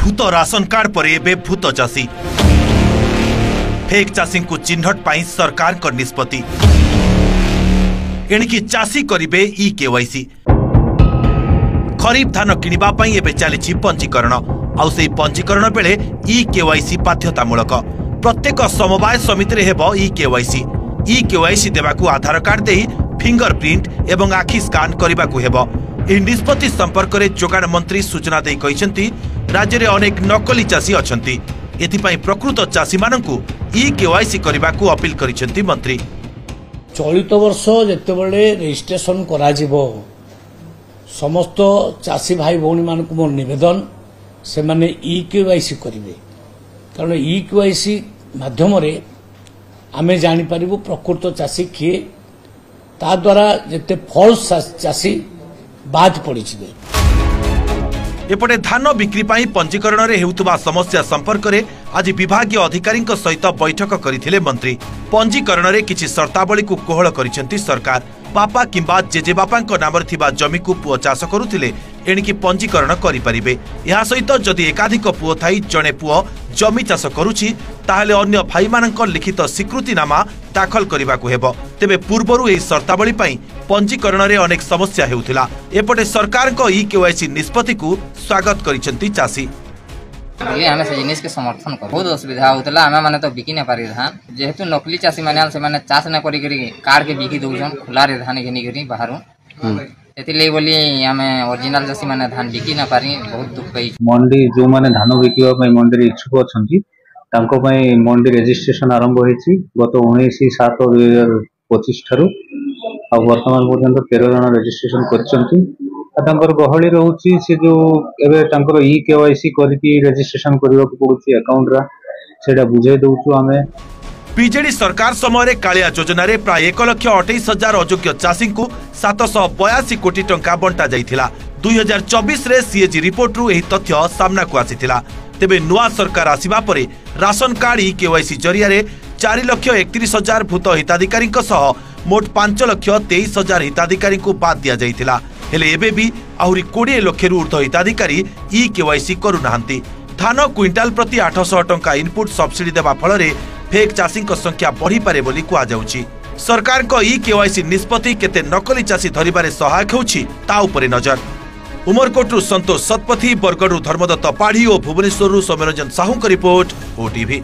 भूत ration card पर एबे भूत चाषी फेक चाषी को चिन्हट पाई सरकार कर निष्पत्ति एणिकी चाषी करिबे ई केवाईसी खरीफ धान किनिबा पाई एबे चली पंजीकरण आउ से पंजीकरण बेले ई केवाईसी बाध्यतामूलक प्रत्येक समवाय समिति रे हेबो ई केवाईसी देबाकू आधार कार्ड देई फिंगरप्रिंट एवं आखि स्कान करबाकू हेबो। एही निष्पत्ति संपर्क में जोगाण मंत्री सूचना दे कहिसेंती राज्य रे अनेक नकली चाषी अछंती एथिपाई प्रकृत चाषी मानकू ई केवाईसी करबाकू अपील करिसेंती मंत्री। चलित वर्ष जेतेबेले रजिस्ट्रेशन करा जिवो समस्त चाषी भाई भौणी मानकू मोर निवेदन से माने ई केवाईसी करिवे कारण ई केवाईसी माध्यम रे आमे जानि परिबो प्रकृत चाषी किए ता द्वारा जेते फॉल्स चाषी बाद पड़ी छिबे। एपटे धान बिक्री पाई पंजीकरण रे हेउतबा समस्या संपर्क में आज विभागीय अधिकारी सहित बैठक करथिले मंत्री। पंजीकरण रे किछि शर्तावली को कोहल करिसेंती सरकार। बापा किंबा जेजे बापा नाम थिबा जमी को पुओ चाष करुथिले एणिकी पंजीकरण करि परिबे। या सहित जदि एकाधिक पुओ थाई जणे पुओ जमी चाष करुछि ताहले अन्य भाई मानक लिखित स्वीकृतिनामा दाखल करबाकू हेबो। तेबे पूर्वरु एही शर्तावली पाई पंजीकरण रे अनेक समस्या हेउथिला। एपटे सरकार को ई केवाईसी निष्पत्ति को स्वागत करिसेंती चाषी। आम से जिनिस के समर्थन कर बहुत असुविधा होता आम मैंने तो बिकी ना पारि धान जेहेतु नकली चाषी मैंने से मैंने चाष ना करी कार्ड के बिकी दौन खुला धान घिनिकी बाहर से बोली आम ओरिजिनल चाषी मैंने धान बिकी ना पारि बहुत दुख पाई। मंडी जो मैंने धान बिकवा मंडी इच्छुक अच्छा मंडी रेजिस्ट्रेशन आरंभ होती गत 19/7/2025 ठारू वर्तमान पर्यंत 13 जन रेजिस्ट्रेशन कर गहली रोची से जो एवं ई केवाईसी करके रेजिस्ट्रेशन करने को पड़ुची अकाउंट रा सेटा बुझे दउछु आमे। बीजेडी सरकार समय कालिया योजना रे प्राय 1,28,000 अयोग्य चाषी को 782 कोटी टंका बंटा जाइथिला। 2024 रे सीएजी रिपोर्ट रु एही तथ्य सामना को आसीथिला। तेबे नुआ सरकार आसीबा परे राशन कार्ड ई केवाईसी जरिया रे 4,31,000 भूत हिताधिकारी सह मोट 5,23,000 हिताधिकारी को बाद दिया जाइथिला। हेले एबे भी आहुरी 20 लाख रु ऊर्ध्व हिताधिकारी ई केवाईसी करू नाहंती। धान क्विंटाल प्रति 800 टंका इनपुट सब्सिडी देवा फल फेक चाषी संख्या बढ़ी पारे बोली कुआ जाउची। सरकार को ई केवाईसी निष्पत्ति केते नकली चाषी धरिबारे सहायक होउची ता उपरे नजर। उमरकोटरू संतोष सतपथी, बरगढ़ धर्मदत्त पाढ़ी और भुवनेश्वर सौम्यरंजन साहू का रिपोर्ट ओटीवी।